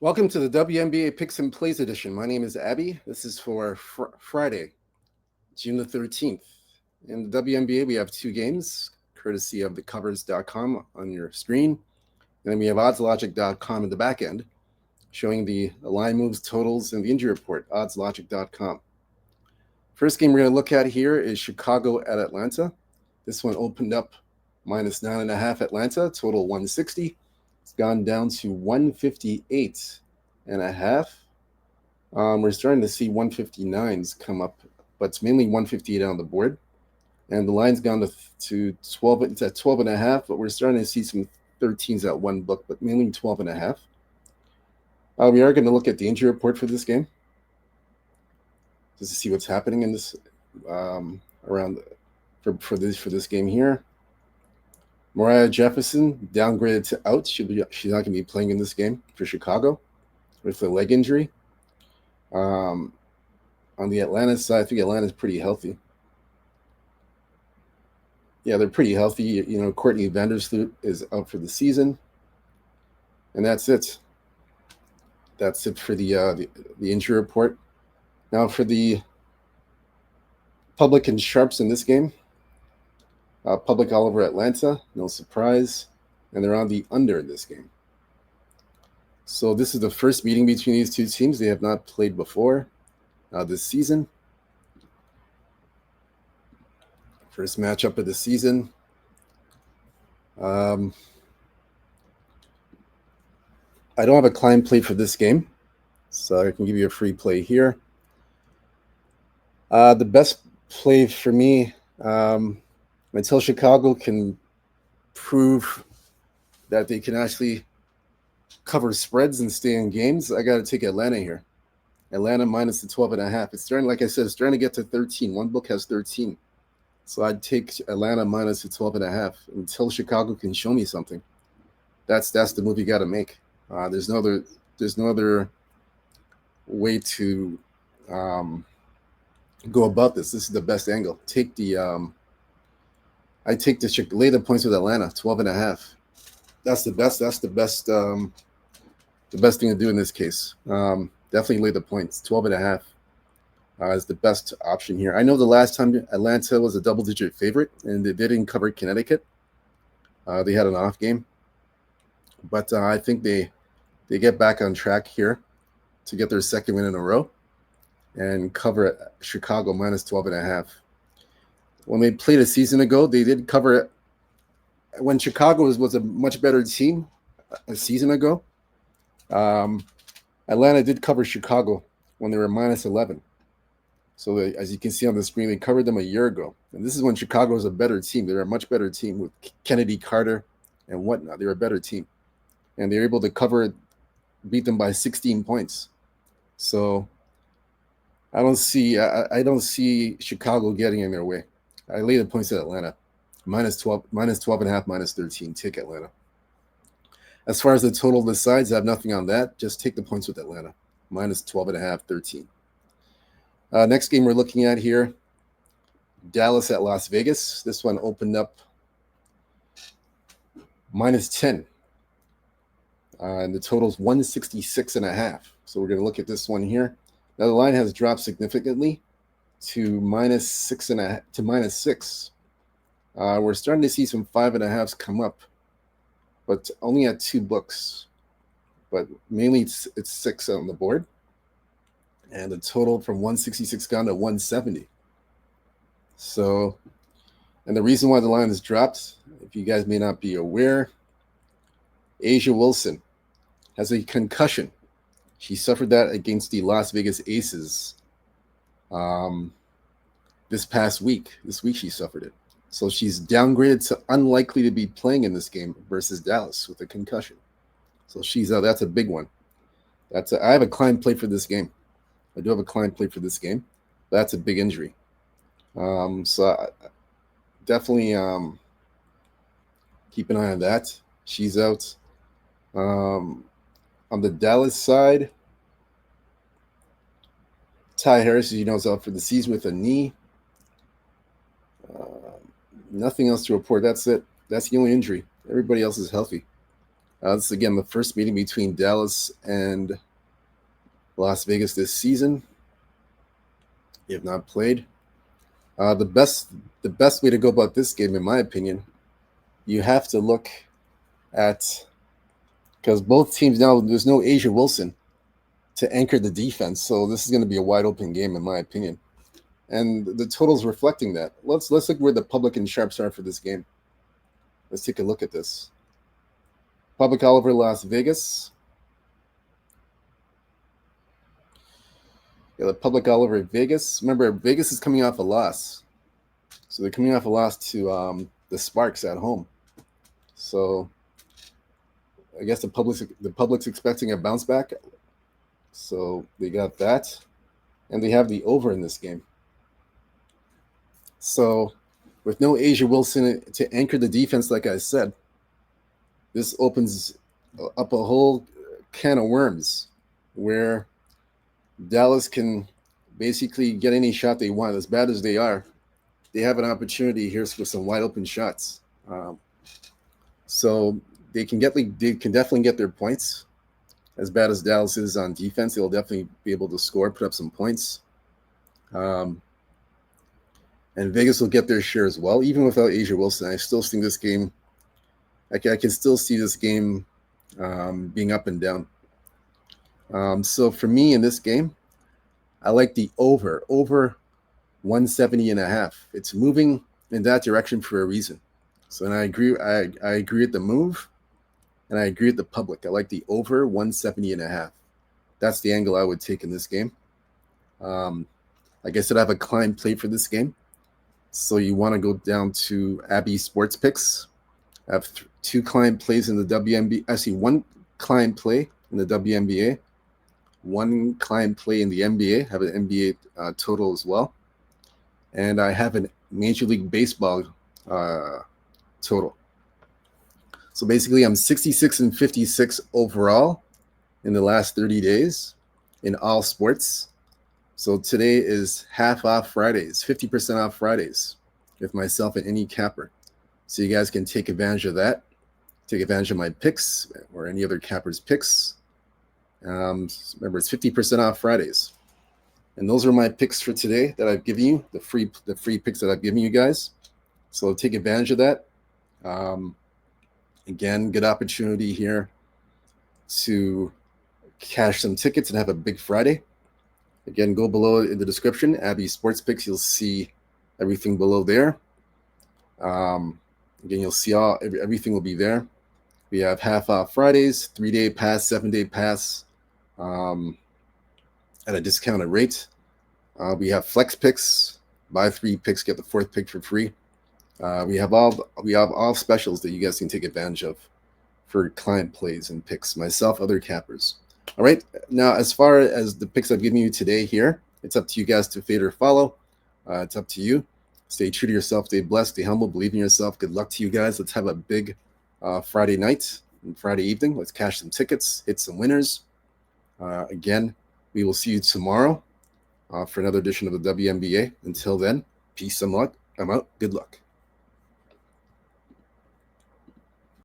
Welcome to the WNBA Picks and Plays edition. My name is Abby. This is for Friday, June the 13th. In the WNBA, we have two games, courtesy of thecovers.com on your screen. And then we have oddslogic.com in the back end, showing the line moves, totals, and the injury report, oddslogic.com. First game we're going to look at here is Chicago at Atlanta. This one opened up minus 9.5 Atlanta, total 160. It's gone down to 158.5. We're starting to see 159s come up, but it's mainly 158 on the board. And the line's gone to 12. It's at 12.5, but we're starting to see some 13s at one book, but mainly 12.5. We are going to look at the injury report for this game, just to see what's happening in this around for this game here. Mariah Jefferson downgraded to out. She's not going to be playing in this game for Chicago with a leg injury. On the Atlanta side, I think Atlanta's pretty healthy. Yeah, they're pretty healthy. You know, Courtney Vandersloot is out for the season, and that's it. That's it for the injury report. Now for the public and sharps in this game. Public all over Atlanta, no surprise, and they're on the under in this game. So this is the first meeting between these two teams. They have not played before this season. First matchup of the season. I don't have a client play for this game, so I can give you a free play here. The best play for me, until Chicago can prove that they can actually cover spreads and stay in games, I got to take Atlanta here. Atlanta minus the 12.5. It's starting, like I said, it's starting to get to 13. One book has 13. So I'd take Atlanta minus the 12.5 until Chicago can show me something. That's the move you got to make. There's no other way to go about this. This is the best angle. I take lay the points with Atlanta, 12.5. That's the best. That's the best thing to do in this case. Definitely lay the points. 12.5 is the best option here. I know the last time Atlanta was a double-digit favorite and they didn't cover Connecticut. They had an off game, but I think they get back on track here to get their second win in a row and cover Chicago minus 12.5. When they played a season ago, they did cover it. When Chicago was a much better team a season ago, Atlanta did cover Chicago when they were minus 11. So as you can see on the screen, they covered them a year ago. And this is when Chicago was a better team. They were a much better team with Kennedy, Carter, and whatnot. They were a better team. And they were able to beat them by 16 points. So I don't see Chicago getting in their way. I lay the points at Atlanta. Minus 12.5, minus 13. Take Atlanta. As far as the total of the sides, I have nothing on that. Just take the points with Atlanta. Minus 12.5, 13. Next game we're looking at here, Dallas at Las Vegas. This one opened up minus 10. And the total is 166.5. So we're going to look at this one here. Now the line has dropped significantly to minus 6.5 to minus 6. We're starting to see some 5.5s come up, but only at two books. But mainly it's 6 on the board. And the total from 166 gone to 170. So, and the reason why the line has dropped, if you guys may not be aware, Asia Wilson has a concussion. She suffered that against the Las Vegas Aces this past week. This week she suffered it. So she's downgraded to unlikely to be playing in this game versus Dallas with a concussion. So she's out. That's a big one. I have a client play for this game. I do have a client play for this game. That's a big injury. So definitely keep an eye on that. She's out. On the Dallas side, Ty Harris, as you know, is out for the season with a knee. Nothing else to report. That's it. That's the only injury. Everybody else is healthy. This is again the first meeting between Dallas and Las Vegas this season. They have not played. The best way to go about this game, in my opinion, you have to look at, because both teams now, there's no Asia Wilson to anchor the defense, so this is going to be a wide open game, in my opinion. And the total's reflecting that. Let's look where the public and sharps are for this game. Let's take a look at this. Public all over Las Vegas. Yeah, the public all over Vegas. Remember, Vegas is coming off a loss. So they're coming off a loss to the Sparks at home. So I guess the public's expecting a bounce back. So they got that. And they have the over in this game. So with no Asia Wilson to anchor the defense, like I said, this opens up a whole can of worms where Dallas can basically get any shot they want. As bad as they are, they have an opportunity here for some wide open shots. So they can definitely get their points. As bad as Dallas is on defense, they'll definitely be able to score, put up some points. And Vegas will get their share as well, even without Asia Wilson. I still think this game, I can still see this game being up and down. So for me in this game, I like the over 170.5. It's moving in that direction for a reason. So, and I agree with the move, and I agree with the public. I like the over 170.5. That's the angle I would take in this game. Like I said, I have a client play for this game. So you want to go down to Abby Sports Picks. I have two client plays in the WNBA. Actually, one client play in the WNBA, one client play in the NBA. I have an NBA total as well. And I have a Major League Baseball total. So basically, I'm 66 and 56 overall in the last 30 days in all sports. So today is half off Fridays, 50% off Fridays with myself and any capper. So you guys can take advantage of that. Take advantage of my picks or any other capper's picks. Remember, it's 50% off Fridays. And those are my picks for today that I've given you, the free picks that I've given you guys. So take advantage of that. Again, good opportunity here to cash some tickets and have a big Friday. Again, go below in the description, Abby Sports Picks. You'll see everything below there. Again, you'll see everything will be there. We have half off Fridays, 3-day pass, 7-day pass at a discounted rate. We have flex picks, buy 3 picks, get the 4th pick for free. We have all specials that you guys can take advantage of for client plays and picks, myself, other cappers. All right, now as far as the picks I've given you today here, it's up to you guys to fade or follow. It's up to you. Stay true to yourself, stay blessed, stay humble, believe in yourself. Good luck to you guys. Let's have a big Friday night and Friday evening. Let's cash some tickets, hit some winners. Again, we will see you tomorrow for another edition of the WNBA. Until then, peace and luck. I'm out. Good luck.